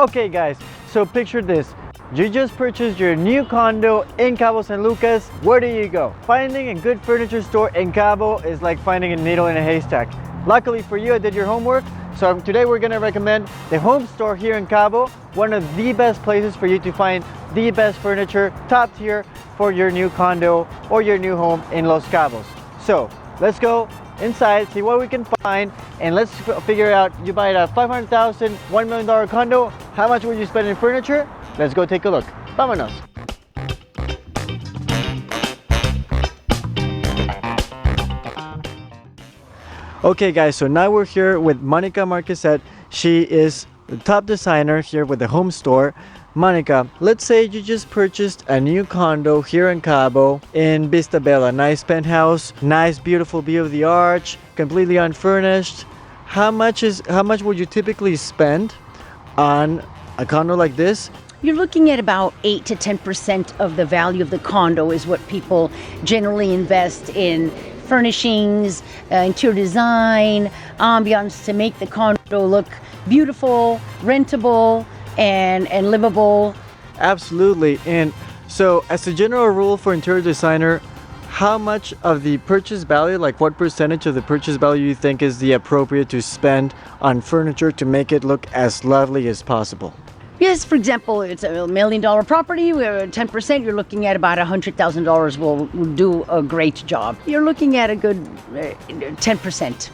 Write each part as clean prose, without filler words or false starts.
Okay guys, so picture this. You just purchased your new condo in Cabo San Lucas. Where do you go? Finding a good furniture store in Cabo is like finding a needle in a haystack. Luckily for you, I did your homework. So today we're gonna recommend the home store here in Cabo, one of the best places for you to find the best furniture, top tier for your new condo or your new home in Los Cabos. So let's go inside, see what we can find, and let's figure out, you buy a $500,000, $1 million condo, how much will you spend in furniture? Let's go take a look. Vámonos. Okay guys, so now we're here with Monica Marquezet. She is the top designer here with the home store. Monica, let's say you just purchased a new condo here in Cabo in Vista Bella. Nice penthouse, nice beautiful view of the arch, completely unfurnished. How much would you typically spend on a condo like this? You're looking at about 8 to 10% of the value of the condo is what people generally invest in furnishings, interior design, ambiance to make the condo look beautiful, rentable, and livable. Absolutely. And so as a general rule for interior designer, how much of the purchase value, like what percentage of the purchase value you think is the appropriate to spend on furniture to make it look as lovely as possible? Yes, for example, it's a $1 million property, where 10%, you're looking at about $100,000 will do a great job. You're looking at a good 10%.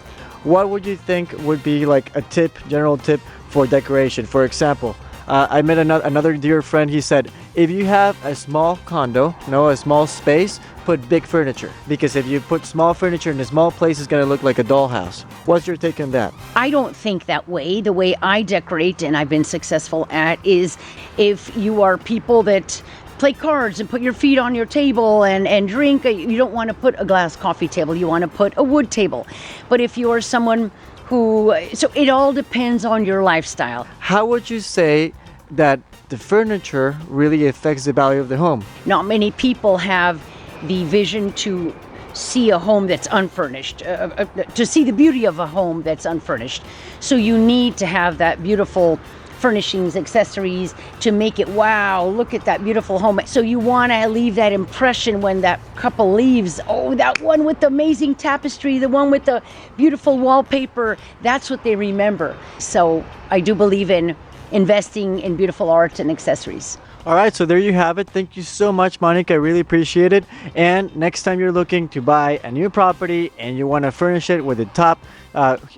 What would you think would be like a tip, general tip for decoration? For example, I met another dear friend. He said, if you have a small condo, a small space, put big furniture. Because if you put small furniture in a small place, it's going to look like a dollhouse. What's your take on that? I don't think that way. The way I decorate, and I've been successful at, is if you are people that play cards and put your feet on your table and drink, you don't want to put a glass coffee table, you want to put a wood table. But if you are someone so it all depends on your lifestyle. How would you say that the furniture really affects the value of the home? Not many people have the vision to see a home that's unfurnished, to see the beauty of a home that's unfurnished. So you need to have that beautiful furnishings, accessories to make it, wow, look at that beautiful home. So you want to leave that impression when that couple leaves. Oh, that one with the amazing tapestry, the one with the beautiful wallpaper, that's what they remember. So I do believe in investing in beautiful art and accessories. All right, so there you have it. Thank you so much, Monica. I really appreciate it. And next time you're looking to buy a new property and you want to furnish it with a top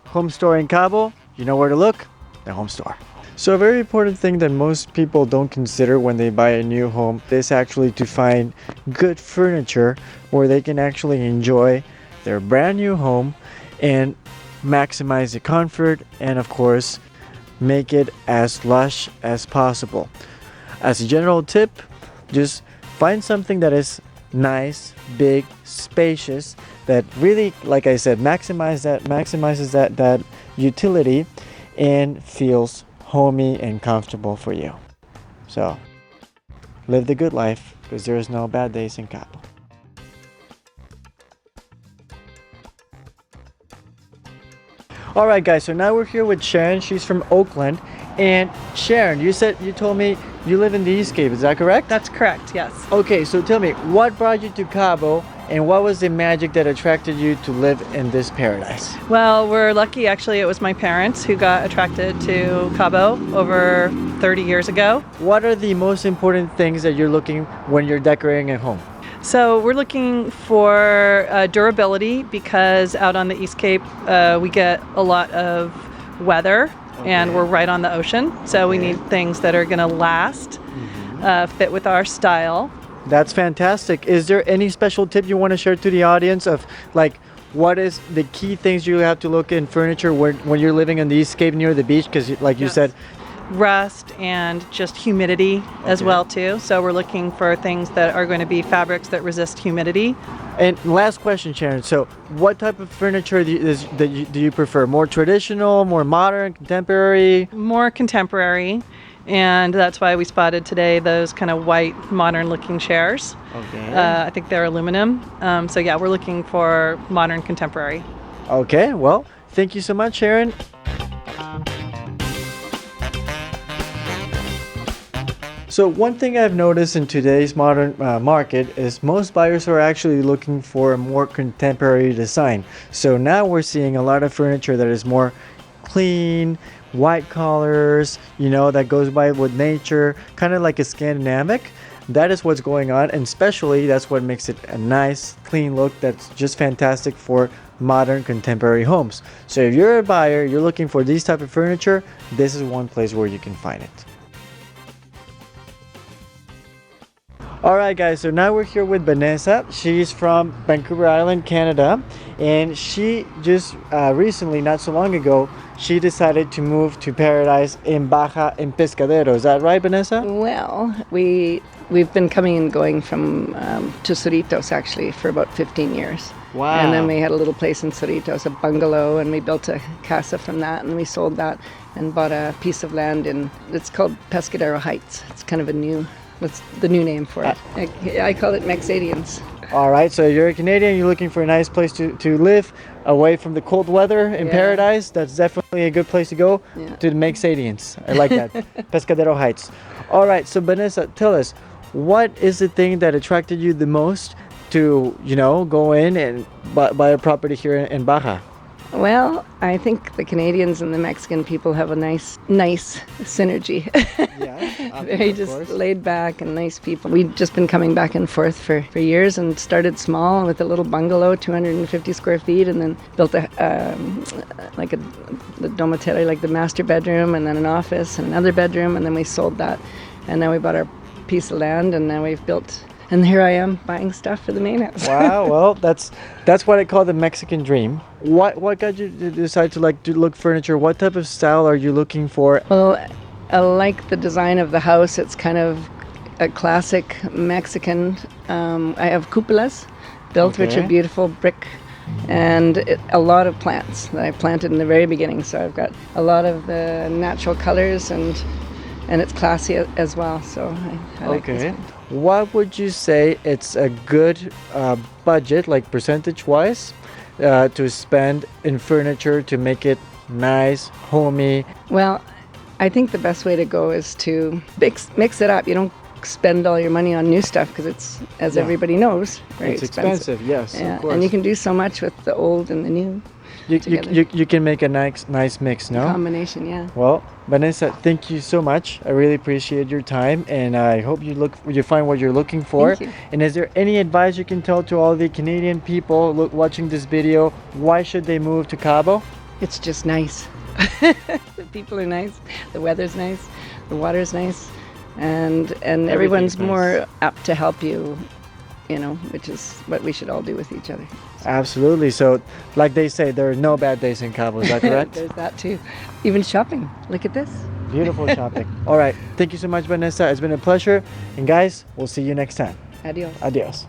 home store in Cabo, you know where to look? The home store. So a very important thing that most people don't consider when they buy a new home is actually to find good furniture where they can actually enjoy their brand new home and maximize the comfort and, of course, make it as lush as possible. As a general tip, just find something that is nice, big, spacious, that really, like I said, maximizes that utility and feels homey and comfortable for you. So live the good life, because there is no bad days in Cabo. All right guys, so now we're here with Sharon. She's from Oakland. And Sharon, you told me you live in the East Cape, is that correct? That's correct, yes. Okay, so tell me, what brought you to Cabo and what was the magic that attracted you to live in this paradise? Well, we're lucky, actually. It was my parents who got attracted to Cabo over 30 years ago. What are the most important things that you're looking when you're decorating a home? So we're looking for durability, because out on the East Cape we get a lot of weather. Okay. And we're right on the ocean, so we need things that are going to last, fit with our style. That's fantastic. Is there any special tip you want to share to the audience of, like, what is the key things you have to look in furniture when you're living on the East Cape near the beach? Because like you said, rust and just humidity as well too. So we're looking for things that are going to be fabrics that resist humidity. And last question, Sharon. So what type of furniture do you prefer? More traditional, more modern, contemporary? More contemporary. And that's why we spotted today those kind of white, modern-looking chairs. Okay. I think they're aluminum. So yeah, we're looking for modern, contemporary. Okay, well, thank you so much, Sharon. So one thing I've noticed in today's modern market is most buyers are actually looking for a more contemporary design. So now we're seeing a lot of furniture that is more clean, white colors, you know, that goes by with nature, kind of like a Scandinavic. That is what's going on, and especially that's what makes it a nice, clean look that's just fantastic for modern contemporary homes. So if you're a buyer, you're looking for these type of furniture, this is one place where you can find it. Alright guys, so now we're here with Vanessa. She's from Vancouver Island, Canada, and she just recently, not so long ago, she decided to move to Paradise in Baja en Pescadero. Is that right, Vanessa? Well, we've been coming and going from to Cerritos actually for about 15 years. Wow. And then we had a little place in Cerritos, a bungalow, and we built a casa from that, and we sold that and bought a piece of land it's called Pescadero Heights. It's kind of that's the new name for it. I call it Mexadians. Alright, so you're a Canadian, you're looking for a nice place to live away from the cold weather in Paradise. That's definitely a good place to go to the Mexadians. I like that. Pescadero Heights. Alright, so Vanessa, tell us, what is the thing that attracted you the most to, you know, go in and buy a property here in Baja? Well, I think the Canadians and the Mexican people have a nice synergy. Yeah, Very just laid back and nice people. We've just been coming back and forth for years, and started small with a little bungalow, 250 square feet, and then built the dormitory, like the master bedroom, and then an office and another bedroom, and then we sold that, and now we bought our piece of land, and now we've built. And here I am buying stuff for the main house. Wow, well, that's what I call the Mexican dream. What got you to decide to look furniture? What type of style are you looking for? Well, I like the design of the house. It's kind of a classic Mexican. I have cupolas built, which are beautiful brick, and a lot of plants that I planted in the very beginning. So I've got a lot of the natural colors, and it's classy as well. So I like this one. What would you say it's a good budget, like percentage-wise, to spend in furniture to make it nice, homey? Well, I think the best way to go is to mix it up. You don't spend all your money on new stuff because it's, as everybody knows, very expensive. Yes, yeah, of course. and you can do so much with the old and the new. You can make a nice mix, no? Combination, yeah. Well, Vanessa, thank you so much. I really appreciate your time, and I hope you find what you're looking for. Thank you. And is there any advice you can tell to all the Canadian people watching this video? Why should they move to Cabo? It's just nice. The people are nice. The weather's nice. The water's nice, and everyone's nice. more apt to help you. You know, which is what we should all do with each other. Absolutely. So, like they say, there are no bad days in Cabo. Is that correct? There's that too. Even shopping. Look at this. Beautiful shopping. All right. Thank you so much, Vanessa. It's been a pleasure. And guys, we'll see you next time. Adios. Adios.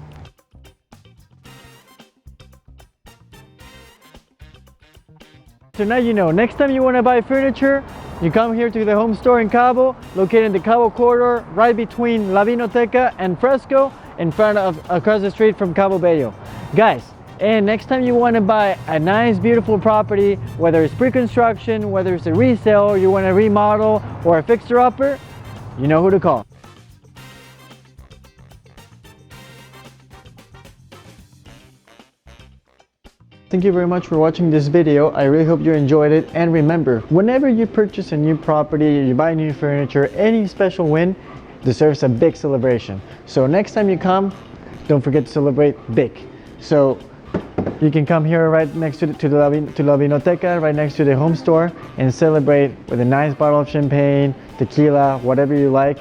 So now you know, next time you want to buy furniture, you come here to the home store in Cabo, located in the Cabo corridor, right between La Vinoteca and Fresco, across the street from Cabo Bello. Guys, and next time you want to buy a nice, beautiful property, whether it's pre-construction, whether it's a resale, or you want to remodel, or a fixer-upper, you know who to call. Thank you very much for watching this video. I really hope you enjoyed it. And remember, whenever you purchase a new property, you buy new furniture, any special win deserves a big celebration. So next time you come, don't forget to celebrate big. So you can come here right next to La Vinoteca, right next to the home store, and celebrate with a nice bottle of champagne, tequila, whatever you like.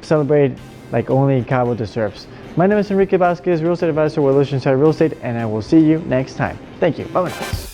Celebrate like only Cabo deserves. My name is Enrique Vazquez, real estate advisor with Oceanside Real Estate, and I will see you next time. Thank you. Bye-bye.